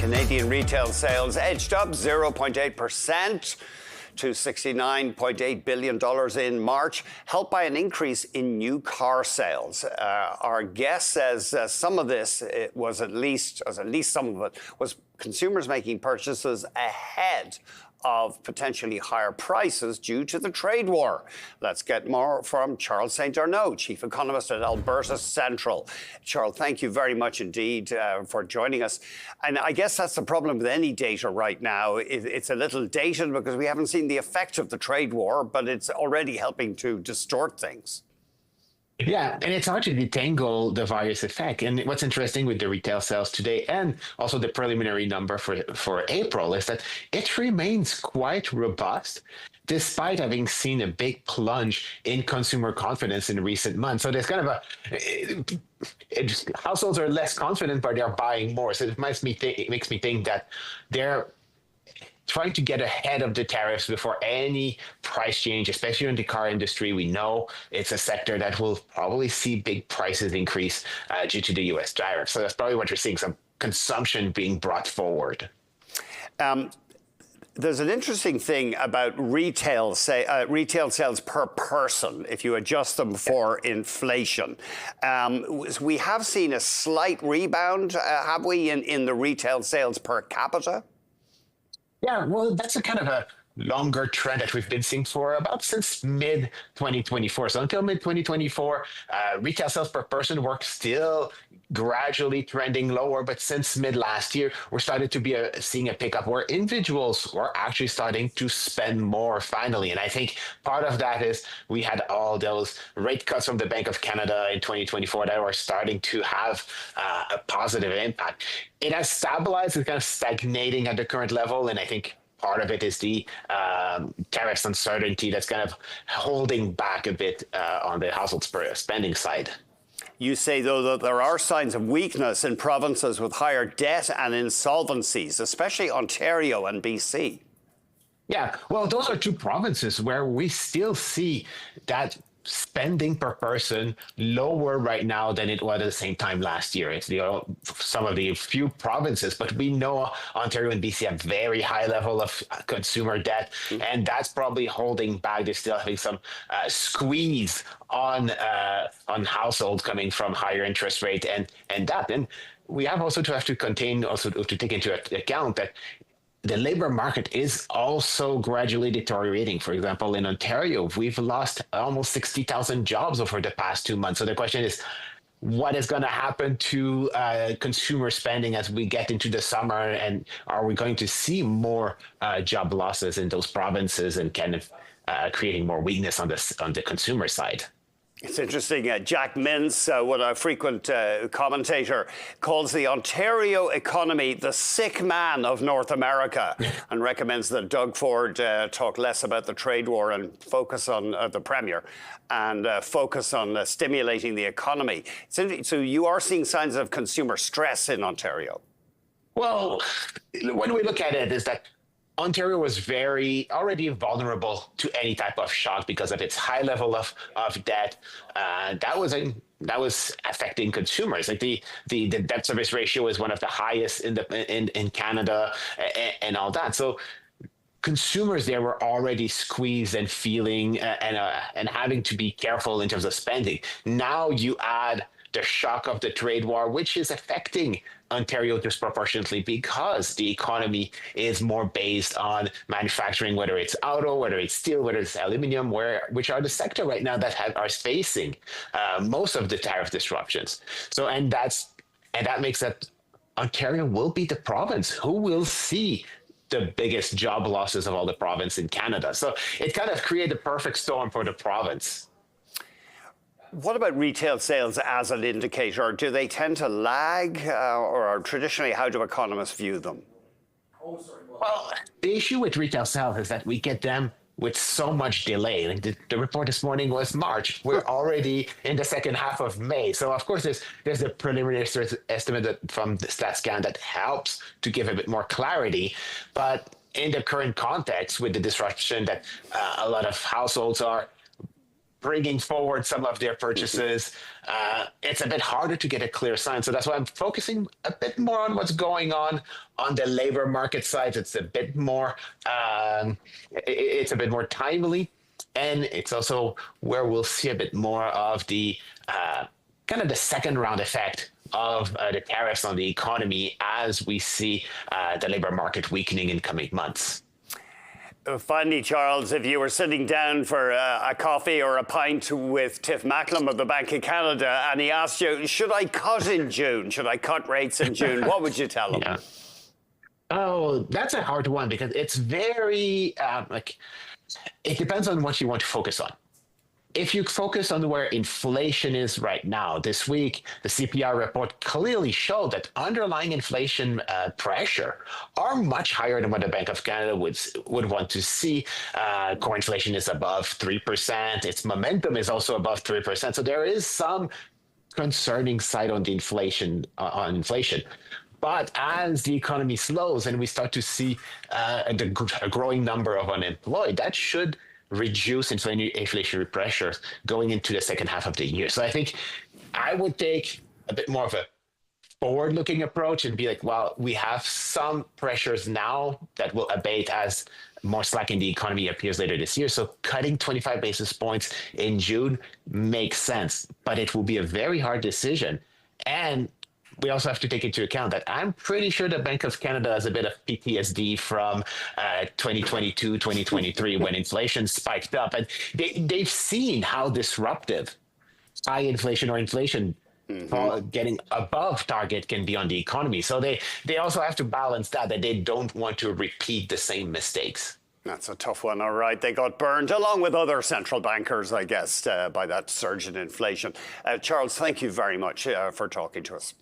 Canadian retail sales edged up 0.8% to $69.8 billion in March, helped by an increase in new car sales. Our guest says some of this at least some of it was consumers making purchases ahead of potentially higher prices due to the trade war. Let's get more from Charles St-Arnaud, chief economist at Alberta Central. Charles, thank you very much indeed for joining us. And I guess that's the problem with any data right now. It's a little dated because we haven't seen the effect of the trade war, but it's already helping to distort things. Yeah, and it's hard to detangle the virus effect. And what's interesting with the retail sales today and also the preliminary number for April is that it remains quite robust despite having seen a big plunge in consumer confidence in recent months. So there's kind of households are less confident, but they're buying more. So it makes me think that they're trying to get ahead of the tariffs before any price change, especially in the car industry. We know it's a sector that will probably see big prices increase due to the U.S. tariffs. So that's probably what you're seeing, some consumption being brought forward. There's an interesting thing about retail sales per person, if you adjust them for inflation. We have seen a slight rebound, have we, in the retail sales per capita? Yeah, well, that's a kind of a longer trend that we've been seeing for about since mid-2024. So until mid-2024, retail sales per person were still gradually trending lower. But since mid-last year, we're starting to be seeing a pickup where individuals were actually starting to spend more finally. And I think part of that is we had all those rate cuts from the Bank of Canada in 2024 that were starting to have a positive impact. It has stabilized, it's kind of stagnating at the current level. And I think part of it is the tariffs uncertainty that's kind of holding back a bit on the household spending side. You say, though, that there are signs of weakness in provinces with higher debt and insolvencies, especially Ontario and BC. Yeah, well, those are two provinces where we still see that spending per person lower right now than it was at the same time last year. It's some of the few provinces, but we know Ontario and BC have very high level of consumer debt, and that's probably holding back. They're still having some squeeze on households coming from higher interest rate and that. And we have also to take into account that the labor market is also gradually deteriorating. For example, in Ontario, we've lost almost 60,000 jobs over the past 2 months. So the question is, what is going to happen to consumer spending as we get into the summer? And are we going to see more job losses in those provinces and kind of creating more weakness on the consumer side? It's interesting. Jack Mintz, a frequent commentator, calls the Ontario economy the sick man of North America and recommends that Doug Ford talk less about the trade war and focus on the Premier and focus on stimulating the economy. So you are seeing signs of consumer stress in Ontario? Well, when we look at it, is that Ontario was already vulnerable to any type of shock because of its high level of debt. That was affecting consumers. Like the debt service ratio is one of the highest in Canada and all that. So consumers there were already squeezed and feeling and having to be careful in terms of spending. Now you add the shock of the trade war, which is affecting Ontario disproportionately because the economy is more based on manufacturing, whether it's auto, whether it's steel, whether it's aluminum, which are the sector right now that are facing most of the tariff disruptions. So, and that makes that Ontario will be the province who will see the biggest job losses of all the province in Canada. So it kind of created a perfect storm for the province. What about retail sales as an indicator? Do they tend to lag, or traditionally, how do economists view them? Well, the issue with retail sales is that we get them with so much delay. Like the report this morning was March. We're already in the second half of May. So, of course, there's a preliminary estimate from the StatScan that helps to give a bit more clarity. But in the current context, with the disruption that a lot of households are bringing forward some of their purchases. It's a bit harder to get a clear sign. So that's why I'm focusing a bit more on what's going on the labor market side. It's a bit more, it's a bit more timely. And it's also where we'll see a bit more of the kind of the second round effect of the tariffs on the economy as we see the labor market weakening in coming months. Finally, Charles, if you were sitting down for a coffee or a pint with Tiff Macklem of the Bank of Canada and he asked you, should I cut in June? Should I cut rates in June? What would you tell him? Yeah. Oh, that's a hard one because it's very, it depends on what you want to focus on. If you focus on where inflation is right now, this week, the CPI report clearly showed that underlying inflation pressure are much higher than what the Bank of Canada would want to see. Core inflation is above 3%. Its momentum is also above 3%. So there is some concerning side on the inflation. But as the economy slows and we start to see a growing number of unemployed, that should reduce inflationary pressures going into the second half of the year. So I think I would take a bit more of a forward-looking approach and be like, well, we have some pressures now that will abate as more slack in the economy appears later this year. So cutting 25 basis points in June makes sense, but it will be a very hard decision. And we also have to take into account that I'm pretty sure the Bank of Canada has a bit of PTSD from 2022, 2023, when inflation spiked up. And they've seen how disruptive high inflation or inflation getting above target can be on the economy. So they also have to balance that they don't want to repeat the same mistakes. That's a tough one. All right. They got burned, along with other central bankers, I guess, by that surge in inflation. Charles, thank you very much for talking to us.